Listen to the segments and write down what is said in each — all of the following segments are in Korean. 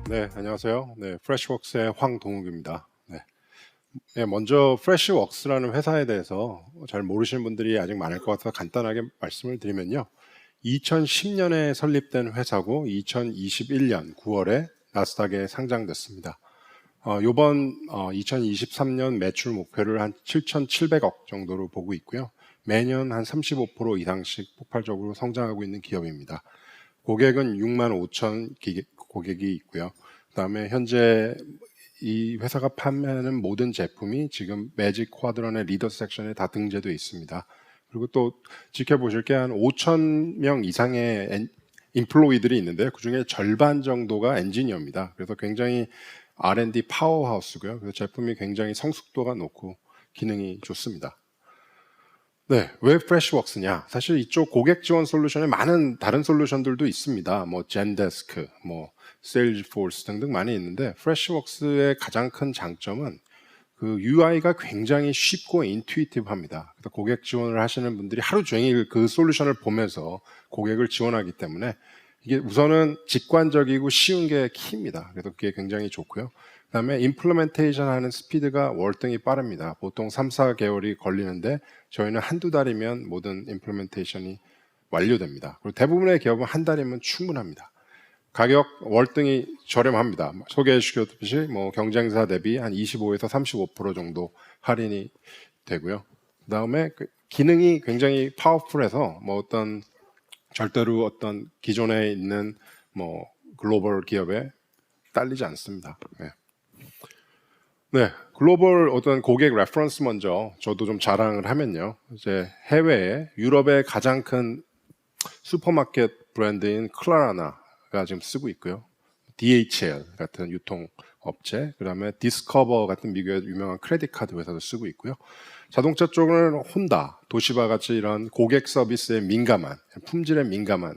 네, 안녕하세요. 네, 프레시웍스의 황동욱입니다. 네, 먼저 프레시웍스라는 회사에 대해서 잘 모르시는 분들이 아직 많을 것 같아서 간단하게 말씀을 드리면요. 2010년에 설립된 회사고 2021년 9월에 나스닥에 상장됐습니다. 요번 2023년 매출 목표를 한 7,700억 정도로 보고 있고요. 매년 한 35% 이상씩 폭발적으로 성장하고 있는 기업입니다. 고객은 6만 5천 고객이 있고요. 그다음에 현재 이 회사가 판매하는 모든 제품이 지금 매직 쿼드런의 리더 섹션에 다 등재되어 있습니다. 그리고 또 지켜보실 게 한 5천 명 이상의 인플로이들이 있는데 그중에 절반 정도가 엔지니어입니다. 그래서 굉장히 R&D 파워하우스고요. 그래서 제품이 굉장히 성숙도가 높고 기능이 좋습니다. 네, 왜 프레시웍스냐? 사실 이쪽 고객 지원 솔루션에 많은 다른 솔루션들도 있습니다. 뭐 젠데스크, 뭐 세일즈포스 등등 많이 있는데 프레시웍스의 가장 큰 장점은 그 UI가 굉장히 쉽고 인투이티브합니다. 그래서 고객 지원을 하시는 분들이 하루 종일 그 솔루션을 보면서 고객을 지원하기 때문에 이게 우선은 직관적이고 쉬운 게 키입니다. 그래서 그게 굉장히 좋고요. 그다음에 임플리멘테이션 하는 스피드가 월등히 빠릅니다. 보통 3, 4개월이 걸리는데 저희는 한두 달이면 모든 임플리멘테이션이 완료됩니다. 그리고 대부분의 기업은 한 달이면 충분합니다. 가격 월등히 저렴합니다. 소개해 주셨듯이 뭐 경쟁사 대비 한 25에서 35% 정도 할인이 되고요. 그다음에 그 기능이 굉장히 파워풀해서 뭐 어떤 절대로 어떤 기존에 있는 뭐 글로벌 기업에 딸리지 않습니다. 네, 글로벌 어떤 고객 레퍼런스 먼저 저도 좀 자랑을 하면요. 이제 해외에 유럽의 가장 큰 슈퍼마켓 브랜드인 클라라나가 지금 쓰고 있고요. DHL 같은 유통업체, 그다음에 디스커버 같은 미국의 유명한 크레딧 카드 회사도 쓰고 있고요. 자동차 쪽은 혼다, 도시바 같이 이런 고객 서비스에 민감한, 품질에 민감한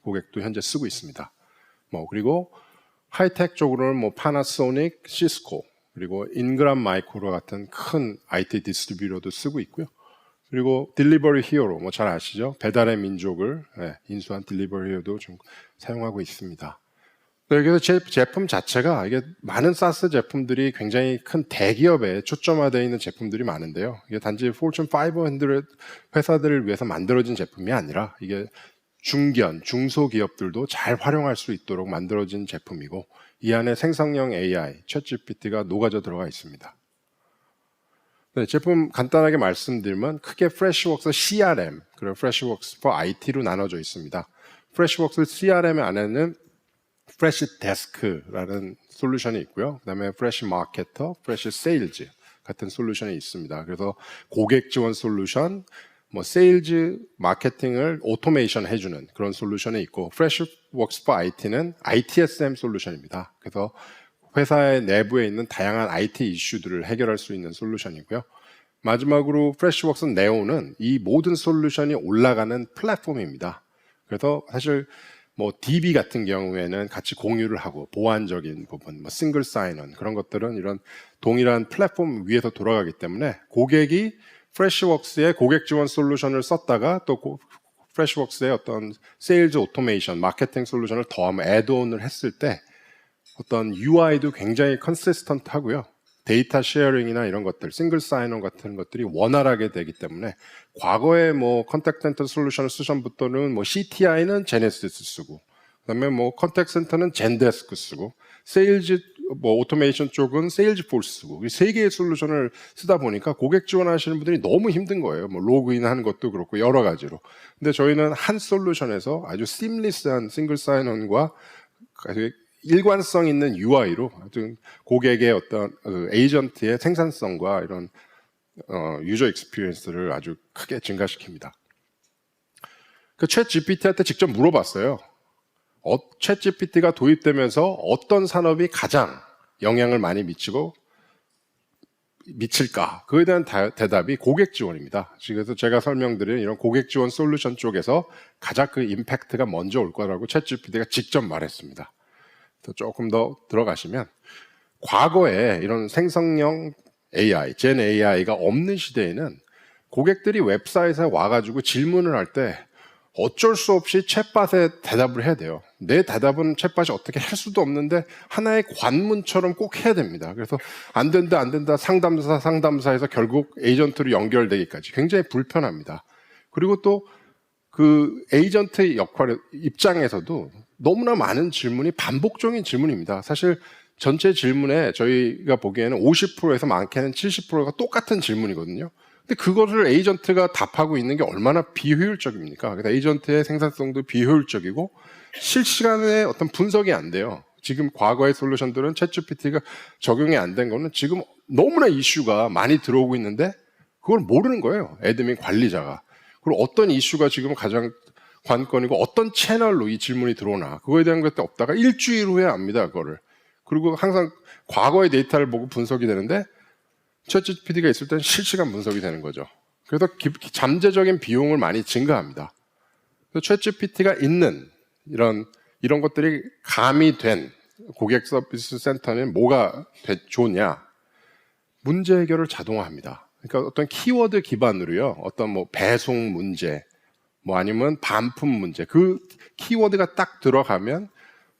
고객도 현재 쓰고 있습니다. 뭐 그리고 하이텍 쪽으로는 뭐 파나소닉, 시스코, 그리고 인그람 마이크로 같은 큰 IT 디스트리뷰터도 쓰고 있고요. 그리고 딜리버리 히어로, 뭐 잘 아시죠? 배달의 민족을 인수한 딜리버리 히어로도 좀 사용하고 있습니다. 그래서 제품 자체가 이게 많은 사스 제품들이 굉장히 큰 대기업에 초점화되어 있는 제품들이 많은데요. 이게 단지 포춘 500 회사들을 위해서 만들어진 제품이 아니라 이게 중견, 중소기업들도 잘 활용할 수 있도록 만들어진 제품이고 이 안에 생성형 AI, 챗GPT가 녹아져 들어가 있습니다. 네, 제품 간단하게 말씀드리면 크게 프레시웍스 CRM, 그리고 프레시웍스 for IT로 나눠져 있습니다. 프레시웍스 CRM 안에는 프레시 데스크라는 솔루션이 있고요. 그다음에 프레시 마케터, 프레시 세일즈 같은 솔루션이 있습니다. 그래서 고객 지원 솔루션, 뭐 세일즈 마케팅을 오토메이션 해주는 그런 솔루션이 있고 프레시웍스 for IT는 ITSM 솔루션입니다. 그래서 회사의 내부에 있는 다양한 IT 이슈들을 해결할 수 있는 솔루션이고요. 마지막으로 프레시웍스 네오는 이 모든 솔루션이 올라가는 플랫폼입니다. 그래서 사실 뭐 DB 같은 경우에는 같이 공유를 하고 보안적인 부분, 뭐 싱글 사인언 그런 것들은 이런 동일한 플랫폼 위에서 돌아가기 때문에 고객이 프레시웍스의 고객 지원 솔루션을 썼다가 또 프레시웍스의 어떤 세일즈 오토메이션, 마케팅 솔루션을 더하면 애드온을 했을 때 어떤 UI도 굉장히 컨시스턴트 하고요. 데이터 쉐어링이나 이런 것들, 싱글 사인온 같은 것들이 원활하게 되기 때문에 과거에 뭐 컨택트 센터 솔루션을 쓰션부터는 뭐 CTI는 제네시스 쓰고 그다음에 뭐 컨택트 센터는 젠데스크 쓰고 세일즈 뭐 오토메이션 쪽은 세일즈포스 쓰고 이 세 개의 솔루션을 쓰다 보니까 고객 지원하시는 분들이 너무 힘든 거예요. 뭐 로그인 하는 것도 그렇고 여러 가지로. 근데 저희는 한 솔루션에서 아주 심리스한 싱글 사인온과 일관성 있는 UI로 아주 고객의 어떤 에이전트의 생산성과 이런 유저 익스피리언스를 아주 크게 증가시킵니다. 그 챗 GPT한테 직접 물어봤어요. 챗 GPT가 도입되면서 어떤 산업이 가장 영향을 많이 미칠까? 그에 대한 대답이 고객 지원입니다. 그래서 제가 설명드린 이런 고객 지원 솔루션 쪽에서 가장 그 임팩트가 먼저 올 거라고 챗 GPT가 직접 말했습니다. 조금 더 들어가시면 과거에 이런 생성형 AI, 젠 AI가 없는 시대에는 고객들이 웹사이트에 와가지고 질문을 할 때 어쩔 수 없이 챗봇에 대답을 해야 돼요. 내 대답은 챗봇이 어떻게 할 수도 없는데 하나의 관문처럼 꼭 해야 됩니다. 그래서 안 된다 상담사에서 결국 에이전트로 연결되기까지 굉장히 불편합니다. 그리고 또 그 에이전트의 역할 입장에서도 너무나 많은 질문이 반복적인 질문입니다. 사실 전체 질문에 저희가 보기에는 50%에서 많게는 70%가 똑같은 질문이거든요. 근데 그거를 에이전트가 답하고 있는 게 얼마나 비효율적입니까? 그래서 에이전트의 생산성도 비효율적이고 실시간에 어떤 분석이 안 돼요. 지금 과거의 솔루션들은 챗GPT가 적용이 안 된 거는 지금 너무나 이슈가 많이 들어오고 있는데 그걸 모르는 거예요. 애드민 관리자가. 그리고 어떤 이슈가 지금 가장 관건이고 어떤 채널로 이 질문이 들어오나 그거에 대한 것도 없다가 일주일 후에 압니다. 그거를. 그리고 항상 과거의 데이터를 보고 분석이 되는데 챗GPT가 있을 때는 실시간 분석이 되는 거죠. 그래서 잠재적인 비용을 많이 증가합니다. 그래서 챗GPT가 있는 이런 것들이 가미된 고객 서비스 센터는 뭐가 좋냐? 문제 해결을 자동화합니다. 그러니까 어떤 키워드 기반으로요. 어떤 뭐 배송 문제, 뭐 아니면 반품 문제. 그 키워드가 딱 들어가면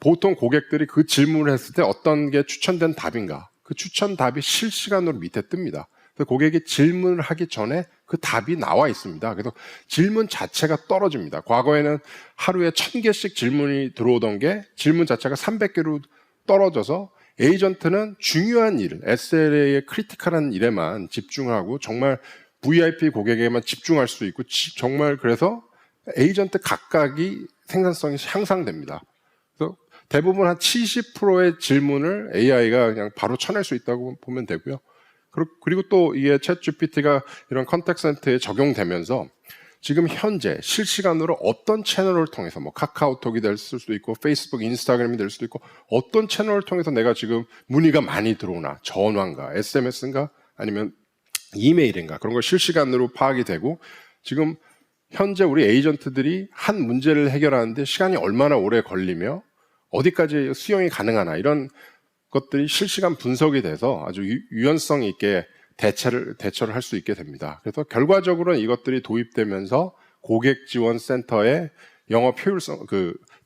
보통 고객들이 그 질문을 했을 때 어떤 게 추천된 답인가? 그 추천 답이 실시간으로 밑에 뜹니다. 그래서 고객이 질문을 하기 전에 그 답이 나와 있습니다. 그래서 질문 자체가 떨어집니다. 과거에는 하루에 1000개씩 질문이 들어오던 게 질문 자체가 300개로 떨어져서 에이전트는 중요한 일, SLA의 크리티컬한 일에만 집중하고 정말 VIP 고객에게만 집중할 수 있고 정말 그래서 에이전트 각각이 생산성이 향상됩니다. 그래서 대부분 한 70%의 질문을 AI가 그냥 바로 쳐낼 수 있다고 보면 되고요. 그리고 또 이게 챗GPT가 이런 컨택 센터에 적용되면서 지금 현재 실시간으로 어떤 채널을 통해서 뭐 카카오톡이 될 수도 있고 페이스북, 인스타그램이 될 수도 있고 어떤 채널을 통해서 내가 지금 문의가 많이 들어오나 전화인가 SMS인가 아니면 이메일인가 그런 걸 실시간으로 파악이 되고 지금 현재 우리 에이전트들이 한 문제를 해결하는데 시간이 얼마나 오래 걸리며 어디까지 수용이 가능하나 이런 것들이 실시간 분석이 돼서 아주 유연성 있게 대처를 할 수 있게 됩니다. 그래서 결과적으로는 이것들이 도입되면서 고객 지원 센터의 영업 효율성,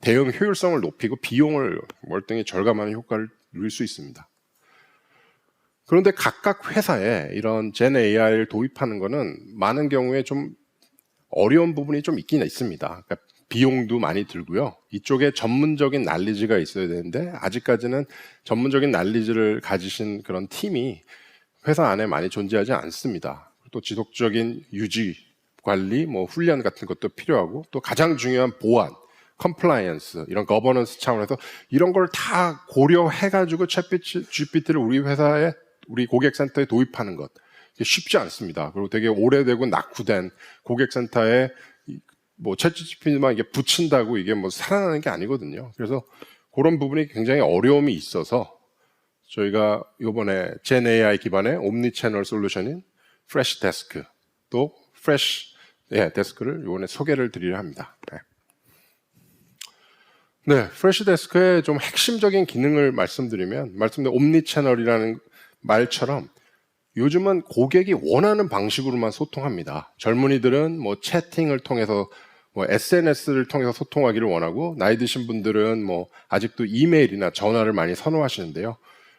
대응 효율성을 높이고 비용을 월등히 절감하는 효과를 누릴 수 있습니다. 그런데 각각 회사에 이런 젠 AI를 도입하는 것은 많은 경우에 좀 어려운 부분이 좀 있긴 있습니다. 그러니까 비용도 많이 들고요. 이쪽에 전문적인 난리지가 있어야 되는데 아직까지는 전문적인 난리지를 가지신 그런 팀이 회사 안에 많이 존재하지 않습니다. 또 지속적인 유지, 관리, 뭐 훈련 같은 것도 필요하고 또 가장 중요한 보안, 컴플라이언스, 이런 거버넌스 차원에서 이런 걸 다 고려해가지고 챗GPT를 우리 회사에, 우리 고객센터에 도입하는 것 쉽지 않습니다. 그리고 되게 오래되고 낙후된 고객센터에 뭐 챗GPT만 이게 붙인다고 이게 뭐 살아나는 게 아니거든요. 그래서 그런 부분이 굉장히 어려움이 있어서 저희가 이번에 젠 AI 기반의 옴니 채널 솔루션인 프레시 데스크 또 프레시 데스크를 이번에 소개를 드리려 합니다. 네, 프레시 데스크의 좀 핵심적인 기능을 말씀드리면 옴니 채널이라는 말처럼 요즘은 고객이 원하는 방식으로만 소통합니다. 젊은이들은 뭐 채팅을 통해서 뭐 SNS를 통해서 소통하기를 원하고 나이 드신 분들은 뭐 아직도 이메일이나 전화를 많이 선호하시는데요.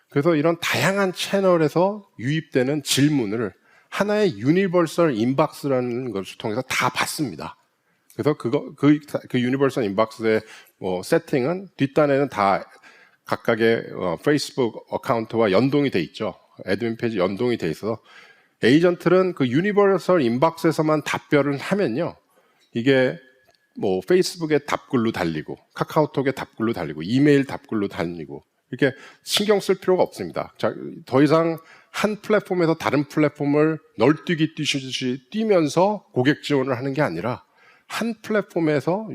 그래서 이런 다양한 채널에서 유입되는 질문을 하나의 유니버설 인박스라는 것을 통해서 다 받습니다. 그래서 그 유니버설 인박스의 뭐 세팅은 뒷단에는 다 각각의 페이스북 어카운트와 연동이 돼 있죠. 애드민 페이지 연동이 돼 있어서 에이전트는 그 유니버설 인박스에서만 답변을 하면요. 이게 뭐 페이스북에 답글로 달리고 카카오톡에 답글로 달리고 이메일 답글로 달리고 이렇게 신경 쓸 필요가 없습니다. 자, 더 이상 한 플랫폼에서 다른 플랫폼을 널뛰기 뛰듯이 뛰면서 고객 지원을 하는 게 아니라 한 플랫폼에서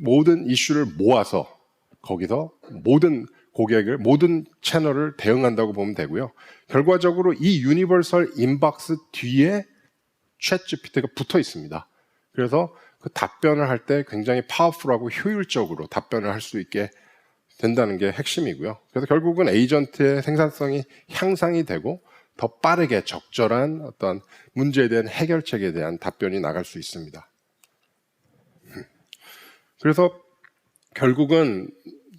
모든 이슈를 모아서 거기서 모든 고객을 모든 채널을 대응한다고 보면 되고요. 결과적으로 이 유니버설 인박스 뒤에 챗GPT가 붙어 있습니다. 그래서 그 답변을 할 때 굉장히 파워풀하고 효율적으로 답변을 할 수 있게 된다는 게 핵심이고요. 그래서 결국은 에이전트의 생산성이 향상이 되고 더 빠르게 적절한 어떤 문제에 대한 해결책에 대한 답변이 나갈 수 있습니다. 그래서 결국은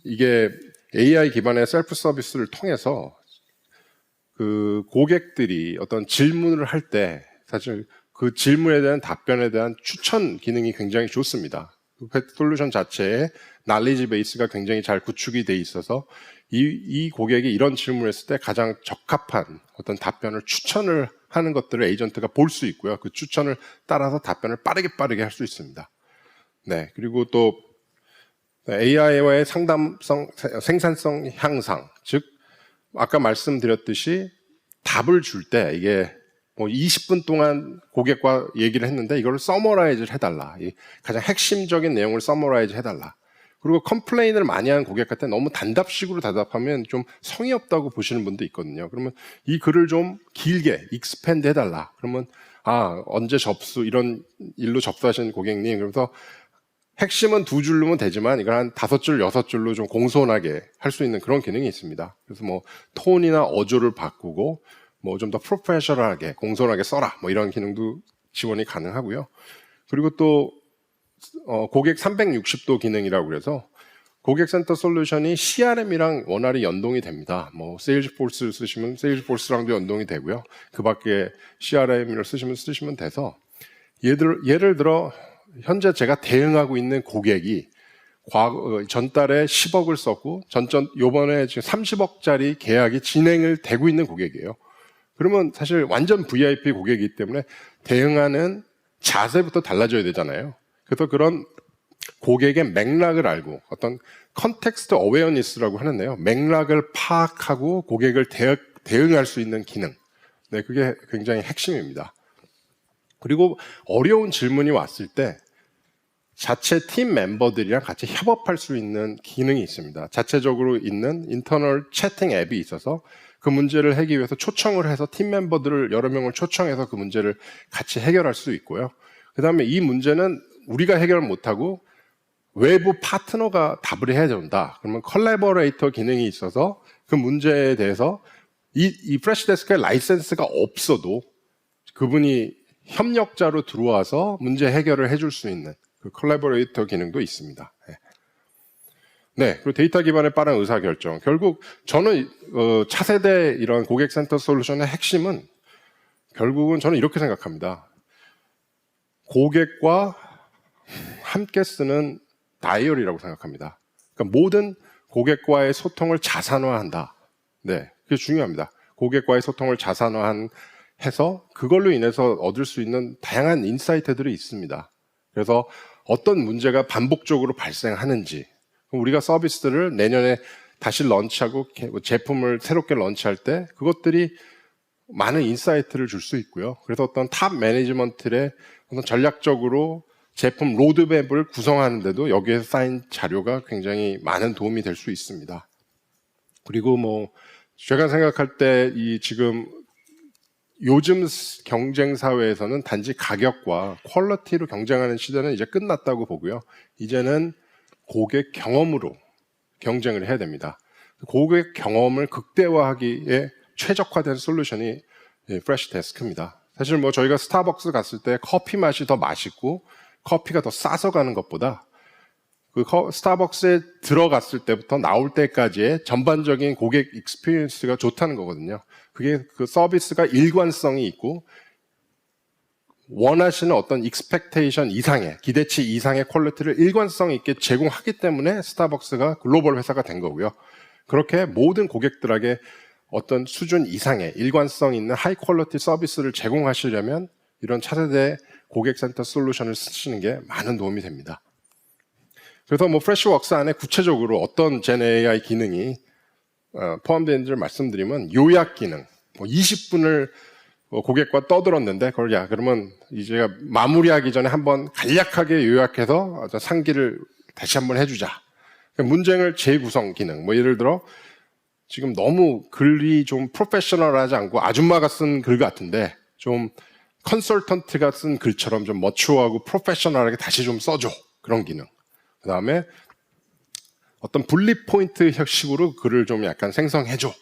이게 AI 기반의 셀프 서비스를 통해서 그 고객들이 어떤 질문을 할 때 사실 그 질문에 대한 답변에 대한 추천 기능이 굉장히 좋습니다. 그 솔루션 자체에 날리지 베이스가 굉장히 잘 구축이 돼 있어서 이 고객이 이런 질문을 했을 때 가장 적합한 어떤 답변을 추천을 하는 것들을 에이전트가 볼 수 있고요. 그 추천을 따라서 답변을 빠르게 할 수 있습니다. 네, 그리고 또 AI와의 상담성, 생산성 향상, 즉 아까 말씀드렸듯이 답을 줄 때 이게 뭐 20분 동안 고객과 얘기를 했는데 이걸 서머라이즈를 해달라. 가장 핵심적인 내용을 서머라이즈 해달라. 그리고 컴플레인을 많이 하는 고객한테 너무 단답식으로 대답하면 좀 성의 없다고 보시는 분도 있거든요. 그러면 이 글을 좀 길게 익스펜드 해달라. 그러면 언제 접수 이런 일로 접수하시는 고객님 그래서 핵심은 2줄로면 되지만 이걸 한 5줄, 6줄로 좀 공손하게 할 수 있는 그런 기능이 있습니다. 그래서 뭐 톤이나 어조를 바꾸고 뭐 좀 더 프로페셔널하게 공손하게 써라 뭐 이런 기능도 지원이 가능하고요. 그리고 또 고객 360도 기능이라고 그래서 고객센터 솔루션이 CRM이랑 원활히 연동이 됩니다. 뭐 세일즈포스 쓰시면 세일즈포스랑도 연동이 되고요. 그 밖에 CRM을 쓰시면 돼서 예를 들어 현재 제가 대응하고 있는 고객이 전달에 10억을 썼고 요번에 지금 30억짜리 계약이 진행을 되고 있는 고객이에요. 그러면 사실 완전 VIP 고객이기 때문에 대응하는 자세부터 달라져야 되잖아요. 그래서 그런 고객의 맥락을 알고 어떤 컨텍스트 어웨어니스라고 하는데요. 맥락을 파악하고 고객을 대응할 수 있는 기능. 네, 그게 굉장히 핵심입니다. 그리고 어려운 질문이 왔을 때 자체 팀 멤버들이랑 같이 협업할 수 있는 기능이 있습니다. 자체적으로 있는 인터널 채팅 앱이 있어서 그 문제를 해결하기 위해서 초청을 해서 팀 멤버들을 여러 명을 초청해서 그 문제를 같이 해결할 수 있고요. 그 다음에 이 문제는 우리가 해결 못하고 외부 파트너가 답을 해야 된다. 그러면 컬래버레이터 기능이 있어서 그 문제에 대해서 이 프레시데스크에 라이센스가 없어도 그분이 협력자로 들어와서 문제 해결을 해줄 수 있는 그 컬래버레이터 기능도 있습니다. 네, 그리고 데이터 기반의 빠른 의사결정. 결국 저는 차세대 이런 고객센터 솔루션의 핵심은 결국은 저는 이렇게 생각합니다. 고객과 함께 쓰는 다이어리라고 생각합니다. 그러니까 모든 고객과의 소통을 자산화한다. 네, 그게 중요합니다. 고객과의 소통을 자산화해서 그걸로 인해서 얻을 수 있는 다양한 인사이트들이 있습니다. 그래서 어떤 문제가 반복적으로 발생하는지, 우리가 서비스들을 내년에 다시 런치하고 제품을 새롭게 런치할 때 그것들이 많은 인사이트를 줄 수 있고요. 그래서 어떤 탑 매니지먼트의 어떤 전략적으로 제품 로드맵을 구성하는데도 여기에 쌓인 자료가 굉장히 많은 도움이 될 수 있습니다. 그리고 뭐 제가 생각할 때 이 지금 요즘 경쟁 사회에서는 단지 가격과 퀄리티로 경쟁하는 시대는 이제 끝났다고 보고요. 이제는 고객 경험으로 경쟁을 해야 됩니다. 고객 경험을 극대화하기에 최적화된 솔루션이 프레시데스크입니다. 사실 뭐 저희가 스타벅스 갔을 때 커피 맛이 더 맛있고 커피가 더 싸서 가는 것보다 그 스타벅스에 들어갔을 때부터 나올 때까지의 전반적인 고객 익스피리언스가 좋다는 거거든요. 그게 그 서비스가 일관성이 있고 원하시는 어떤 익스펙테이션 이상의 기대치 이상의 퀄리티를 일관성 있게 제공하기 때문에 스타벅스가 글로벌 회사가 된 거고요. 그렇게 모든 고객들에게 어떤 수준 이상의 일관성 있는 하이 퀄리티 서비스를 제공하시려면 이런 차세대 고객센터 솔루션을 쓰시는 게 많은 도움이 됩니다. 그래서 뭐 프레시웍스 안에 구체적으로 어떤 젠 AI 기능이 포함되는지를 말씀드리면 요약 기능, 뭐 20분을 고객과 떠들었는데 그걸 그러면 이제 마무리하기 전에 한번 간략하게 요약해서 상기를 다시 한번 해주자. 문장을 재구성 기능, 뭐 예를 들어 지금 너무 글이 좀 프로페셔널하지 않고 아줌마가 쓴 글 같은데 좀 컨설턴트가 쓴 글처럼 좀 머추어하고 프로페셔널하게 다시 좀 써줘. 그런 기능. 그 다음에 어떤 분리 포인트 형식으로 글을 좀 약간 생성해줘.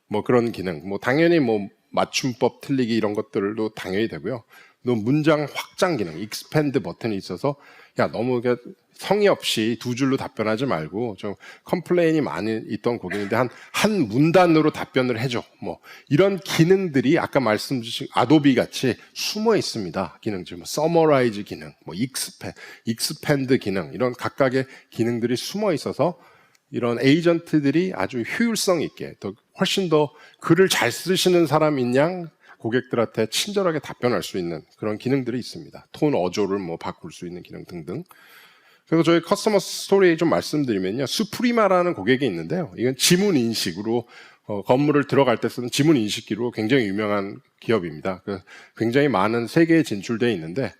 뭐 그런 기능. 뭐 당연히 뭐 맞춤법 틀리기 이런 것들도 당연히 되고요. 문장 확장 기능, expand 버튼이 있어서 야 너무 성의 없이 두 줄로 답변하지 말고 좀 컴플레인이 많이 있던 고객인데 한 문단으로 답변을 해줘. 뭐 이런 기능들이 아까 말씀 주신 아도비 같이 숨어 있습니다. 기능들, 뭐 서머라이즈 기능, 뭐 익스팬드 기능 이런 각각의 기능들이 숨어 있어서 이런 에이전트들이 아주 효율성 있게 더 훨씬 더 글을 잘 쓰시는 사람인 양 고객들한테 친절하게 답변할 수 있는 그런 기능들이 있습니다. 톤 어조를 뭐 바꿀 수 있는 기능 등등. 그래서 저희 커스터머 스토리 좀 말씀드리면요. 수프리마라는 고객이 있는데요. 이건 지문 인식으로 건물을 들어갈 때 쓰는 지문 인식기로 굉장히 유명한 기업입니다. 굉장히 많은 세계에 진출되어 있는데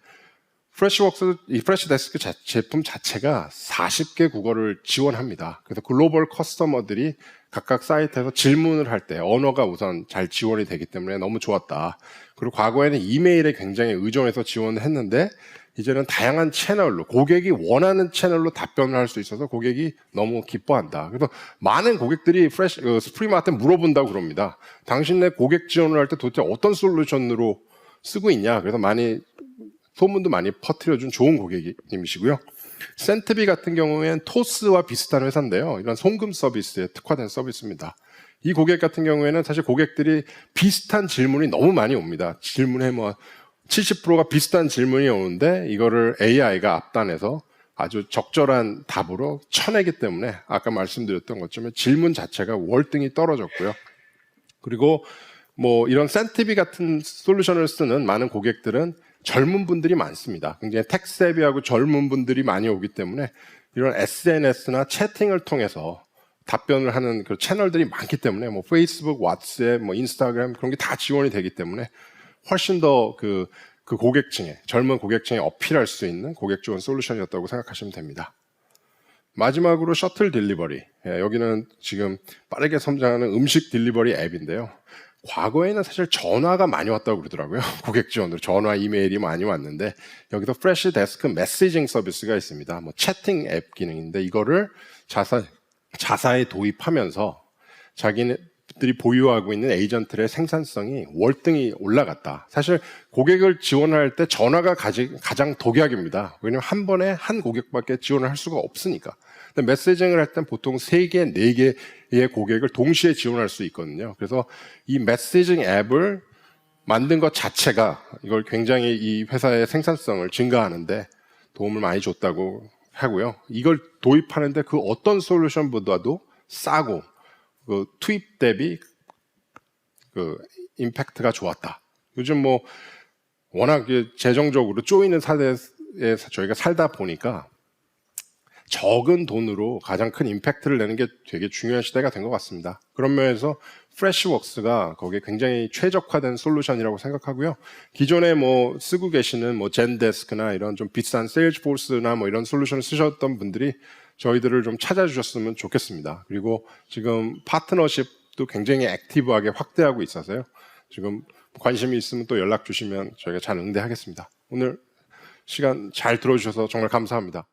프레시웍스, 이 프레시데스크 제품 자체가 40개 국어를 지원합니다. 그래서 글로벌 커스터머들이 각각 사이트에서 질문을 할 때 언어가 우선 잘 지원이 되기 때문에 너무 좋았다. 그리고 과거에는 이메일에 굉장히 의존해서 지원을 했는데 이제는 다양한 채널로 고객이 원하는 채널로 답변을 할 수 있어서 고객이 너무 기뻐한다. 그래서 많은 고객들이 스프리마한테 물어본다고 그럽니다. 당신네 고객 지원을 할 때 도대체 어떤 솔루션으로 쓰고 있냐. 그래서 소문도 많이 퍼뜨려준 좋은 고객님이시고요. 센트비 같은 경우에는 토스와 비슷한 회사인데요. 이런 송금 서비스에 특화된 서비스입니다. 이 고객 같은 경우에는 사실 고객들이 비슷한 질문이 너무 많이 옵니다. 질문에 70%가 비슷한 질문이 오는데 이거를 AI가 앞단에서 아주 적절한 답으로 쳐내기 때문에 아까 말씀드렸던 것처럼 질문 자체가 월등히 떨어졌고요. 그리고 이런 센티비 같은 솔루션을 쓰는 많은 고객들은 젊은 분들이 많습니다. 굉장히 텍세비하고 젊은 분들이 많이 오기 때문에 이런 SNS나 채팅을 통해서 답변을 하는 그 채널들이 많기 때문에 페이스북, 왓츠앱, 인스타그램 그런 게 다 지원이 되기 때문에 훨씬 더 그 고객층에 젊은 고객층에 어필할 수 있는 고객 지원 솔루션이었다고 생각하시면 됩니다. 마지막으로 셔틀 딜리버리. 여기는 지금 빠르게 성장하는 음식 딜리버리 앱인데요. 과거에는 사실 전화가 많이 왔다고 그러더라고요. 고객 지원으로 전화, 이메일이 많이 왔는데 여기서 프레시 데스크 메시징 서비스가 있습니다. 채팅 앱 기능인데 이거를 자사에 도입하면서 자기들이 보유하고 있는 에이전트의 생산성이 월등히 올라갔다. 사실 고객을 지원할 때 전화가 가장 독약입니다. 왜냐하면 한 번에 한 고객밖에 지원을 할 수가 없으니까. 근데 메시징을 할 땐 보통 3개, 4개의 고객을 동시에 지원할 수 있거든요. 그래서 이 메시징 앱을 만든 것 자체가 이걸 굉장히 이 회사의 생산성을 증가하는데 도움을 많이 줬다고 하고요. 이걸 도입하는데 그 어떤 솔루션보다도 싸고 투입 대비 임팩트가 좋았다. 요즘 워낙 재정적으로 쪼이는 사회에 저희가 살다 보니까 적은 돈으로 가장 큰 임팩트를 내는 게 되게 중요한 시대가 된 것 같습니다. 그런 면에서 프레시웍스가 거기에 굉장히 최적화된 솔루션이라고 생각하고요. 기존에 쓰고 계시는 젠데스크나 이런 좀 비싼 세일즈포스나 이런 솔루션을 쓰셨던 분들이 저희들을 좀 찾아주셨으면 좋겠습니다. 그리고 지금 파트너십도 굉장히 액티브하게 확대하고 있어서요. 지금 관심이 있으면 또 연락 주시면 저희가 잘 응대하겠습니다. 오늘 시간 잘 들어주셔서 정말 감사합니다.